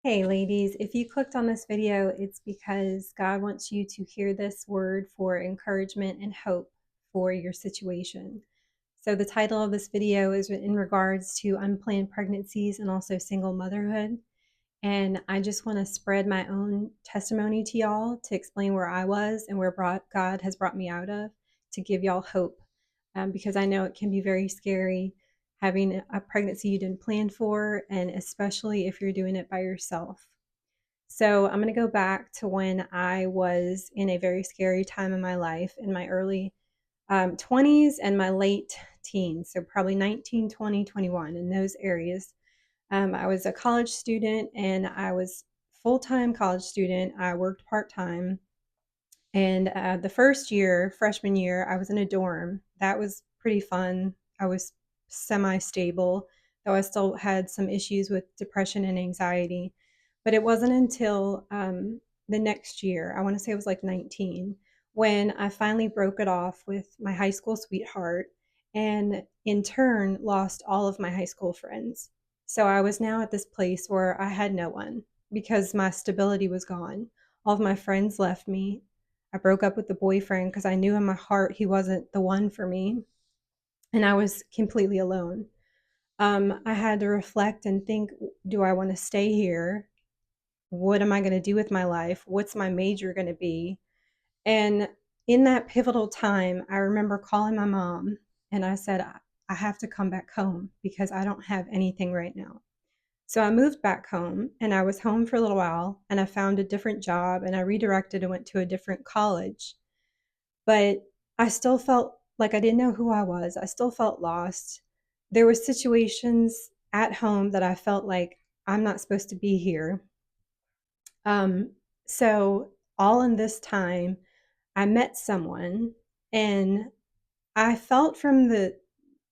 Hey ladies, if you clicked on this video, it's because God wants you to hear this word for encouragement and hope for your situation. So the title of this video is in regards to unplanned pregnancies and also single motherhood. And I just want to spread my own testimony to y'all to explain where I was and where God has brought me out of to give y'all hope. Because I know it can be very scary having a pregnancy you didn't plan for, and especially if you're doing it by yourself. So I'm going to go back to when I was in a very scary time in my life in my early 20s and my late teens. So probably 19, 20, 21 in those areas. I was a college student and I was full-time college student. I worked part-time. And the first year, freshman year, I was in a dorm. That was pretty fun. I was semi-stable, though I still had some issues with depression and anxiety. But it wasn't until the next year, I want to say it was like 19, when I finally broke it off with my high school sweetheart and in turn lost all of my high school friends. So I was now at this place where I had no one because my stability was gone. All of my friends left me. I broke up with the boyfriend because I knew in my heart he wasn't the one for me, and I was completely alone. I had to reflect and think, do I want to stay here? What am I going to do with my life? What's my major going to be? And in that pivotal time, I remember calling my mom and I said, I have to come back home because I don't have anything right now. So I moved back home and I was home for a little while and I found a different job and I redirected and went to a different college. But I still felt like I didn't know who I was. I still felt lost. There were situations at home that I felt like I'm not supposed to be here. Um, so all in this time, I met someone and I felt from the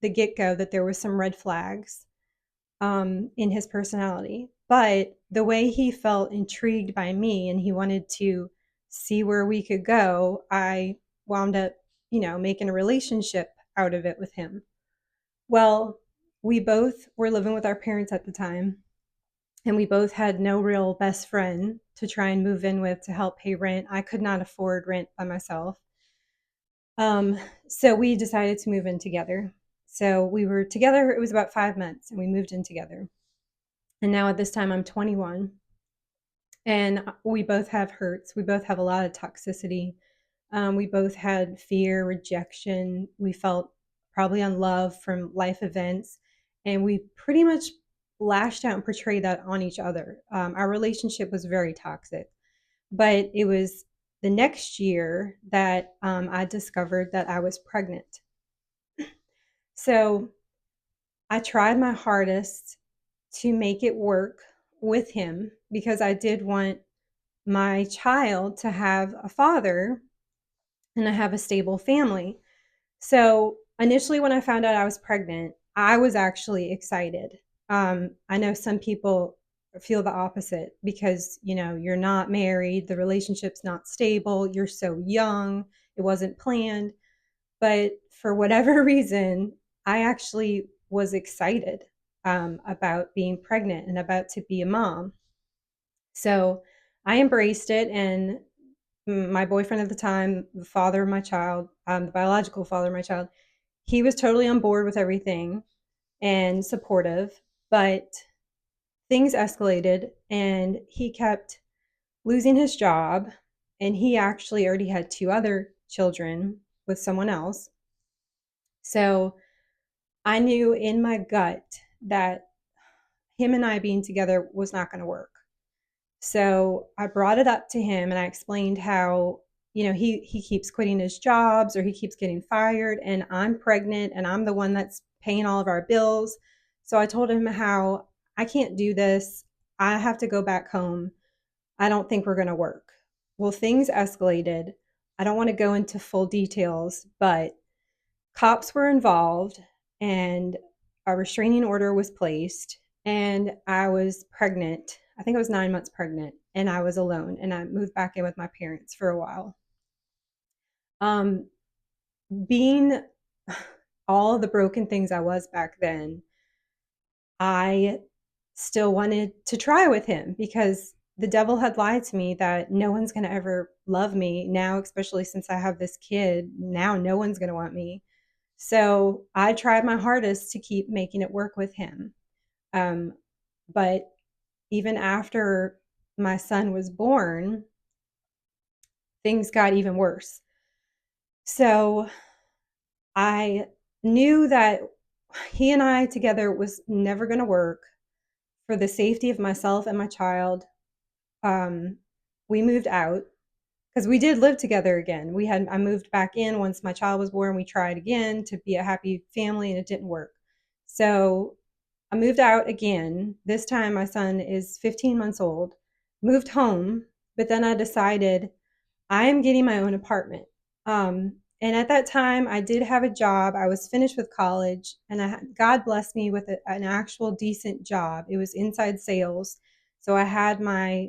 get-go that there was some red flags in his personality. But the way he felt intrigued by me and he wanted to see where we could go, I wound up, making a relationship out of it with him. Well, we both were living with our parents at the time, and we both had no real best friend to try and move in with to help pay rent. I could not afford rent by myself. Um, so we decided to move in together. So we were together, it was about 5 months, and we moved in together. And now at this time, I'm 21. And we both have hurts. We both have a lot of toxicity. We both had fear, rejection. We felt probably unloved from life events. And we pretty much lashed out and portrayed that on each other. Our relationship was very toxic. But it was the next year that I discovered that I was pregnant. So I tried my hardest to make it work with him because I did want my child to have a father and to have a stable family. So initially, when I found out I was pregnant, I was actually excited. I know some people feel the opposite because you're not married, the relationship's not stable, you're so young, it wasn't planned. But for whatever reason, I actually was excited about being pregnant and about to be a mom. So I embraced it, and my boyfriend at the time, the father of my child, the biological father of my child, he was totally on board with everything and supportive. But things escalated, and he kept losing his job, and he actually already had two other children with someone else. So I knew in my gut that him and I being together was not going to work. So I brought it up to him and I explained how, he keeps quitting his jobs or he keeps getting fired, and I'm pregnant and I'm the one that's paying all of our bills. So I told him how I can't do this. I have to go back home. I don't think we're going to work. Well, things escalated. I don't want to go into full details, but cops were involved and a restraining order was placed, and I was pregnant. I think I was 9 months pregnant, and I was alone, and I moved back in with my parents for a while. Um, being all the broken things I was back then, I still wanted to try with him because the devil had lied to me that no one's going to ever love me now, especially since I have this kid. Now no one's going to want me. So I tried my hardest to keep making it work with him. Um, but even after my son was born, things got even worse. So I knew that he and I together was never going to work for the safety of myself and my child. Um, we moved out because we did live together again. I moved back in once my child was born. We tried again to be a happy family and it didn't work. So I moved out again. This time my son is 15 months old, moved home, but then I decided I am getting my own apartment. And at that time, I did have a job. I was finished with college, and God blessed me with an actual decent job. It was inside sales. So I had my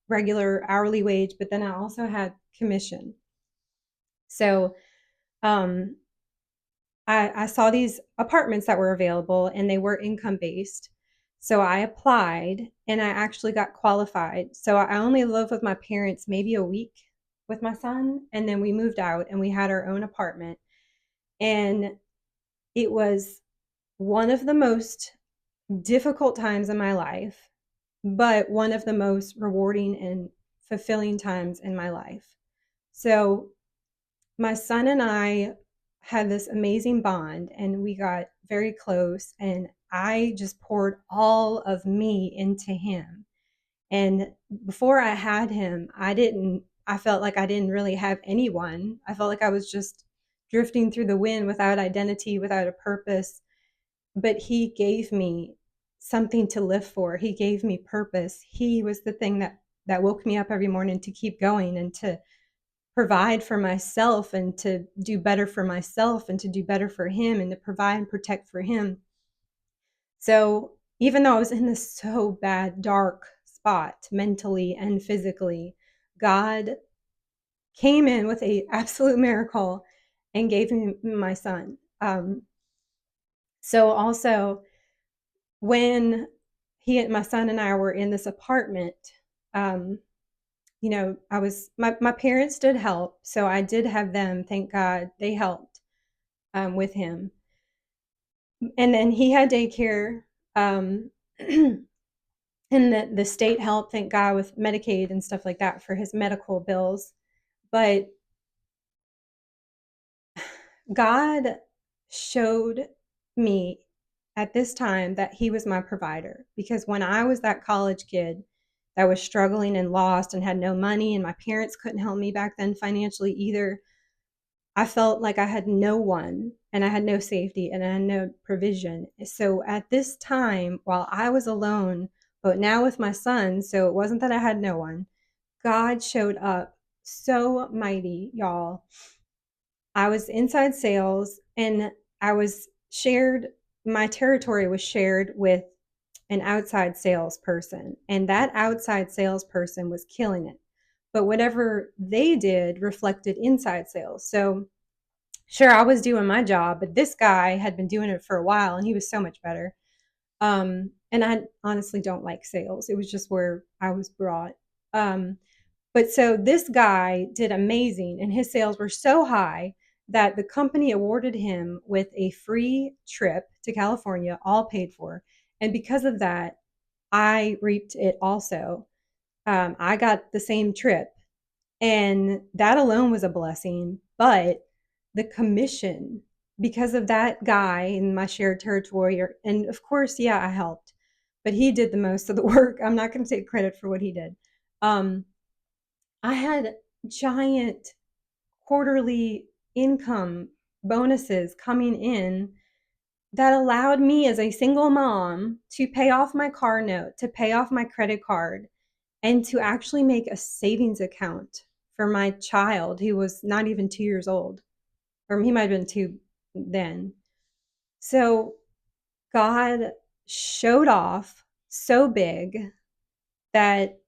regular hourly wage, but then I also had commission. So um, I saw these apartments that were available and they were income based. So I applied and I actually got qualified. So I only lived with my parents maybe a week with my son. And then we moved out and we had our own apartment. And it was one of the most difficult times in my life, but one of the most rewarding and fulfilling times in my life. So my son and I had this amazing bond and we got very close and I just poured all of me into him. And before I had him, I felt like I didn't really have anyone. I felt like I was just drifting through the wind without identity, without a purpose. But he gave me something to live for. He gave me purpose. He was the thing that woke me up every morning to keep going and to provide for myself and to do better for myself and to do better for him and to provide and protect for him. So even though I was in this so bad, dark spot mentally and physically, God came in with a absolute miracle and gave me my son. So also when my son and I were in this apartment, um, my parents did help. So I did have them, thank God, they helped with him. And then he had daycare. Um, and the state helped, thank God, with Medicaid and stuff like that for his medical bills. But God showed me at this time that he was my provider because when I was that college kid that was struggling and lost and had no money and my parents couldn't help me back then financially either, I felt like I had no one and I had no safety and I had no provision. So at this time, while I was alone, but now with my son, so it wasn't that I had no one, God showed up so mighty, y'all. I was inside sales and I was shared, my territory was shared with an outside salesperson, and that outside salesperson was killing it. But whatever they did reflected inside sales. So sure, I was doing my job, but this guy had been doing it for a while and he was so much better. And I honestly don't like sales. It was just where I was brought. Um, but so this guy did amazing and his sales were so high that the company awarded him with a free trip to California, all paid for. And because of that, I reaped it also. I got the same trip and that alone was a blessing. But the commission, because of that guy in my shared territory, and of course, yeah, I helped, but he did the most of the work. I'm not going to take credit for what he did. Um, I had giant quarterly income bonuses coming in that allowed me as a single mom to pay off my car note, to pay off my credit card, and to actually make a savings account for my child who was not even 2 years old, or he might have been two then. So God showed off so big that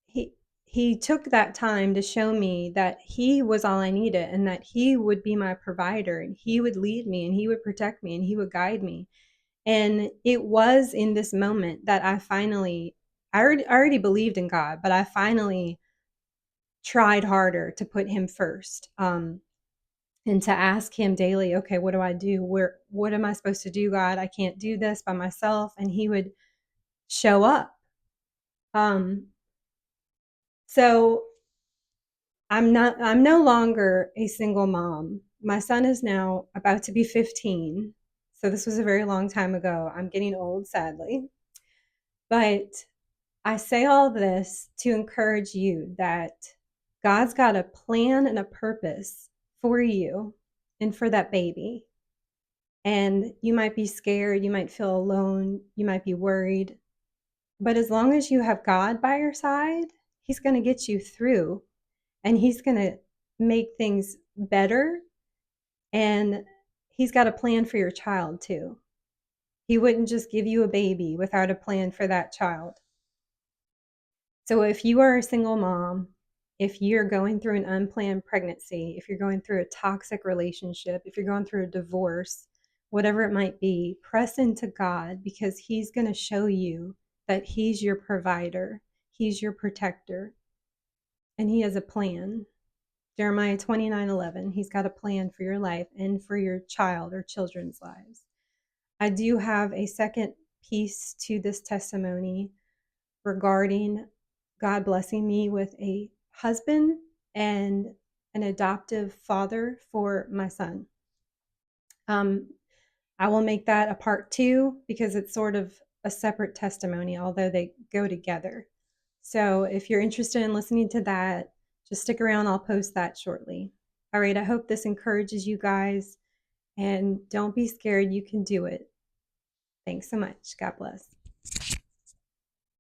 he he took that time to show me that he was all I needed and that he would be my provider and he would lead me and he would protect me and he would guide me. And it was in this moment that I already believed in God, but I finally tried harder to put him first, and to ask him daily, okay, what do I do? What am I supposed to do, God? I can't do this by myself. And he would show up. Um, so I'm no longer a single mom. My son is now about to be 15. So this was a very long time ago. I'm getting old, sadly. But I say all this to encourage you that God's got a plan and a purpose for you and for that baby. And you might be scared, you might feel alone, you might be worried. But as long as you have God by your side, He's going to get you through, and He's going to make things better. And He's got a plan for your child too. He wouldn't just give you a baby without a plan for that child. So if you are a single mom, if you're going through an unplanned pregnancy, if you're going through a toxic relationship, if you're going through a divorce, whatever it might be, press into God, because He's going to show you that He's your provider, He's your protector, and He has a plan. Jeremiah 29:11, He's got a plan for your life and for your child or children's lives. I do have a second piece to this testimony regarding God blessing me with a husband and an adoptive father for my son. Um, I will make that a part two because it's sort of a separate testimony, although they go together. So if you're interested in listening to that, just stick around. I'll post that shortly. All right. I hope this encourages you guys, and don't be scared. You can do it. Thanks so much. God bless.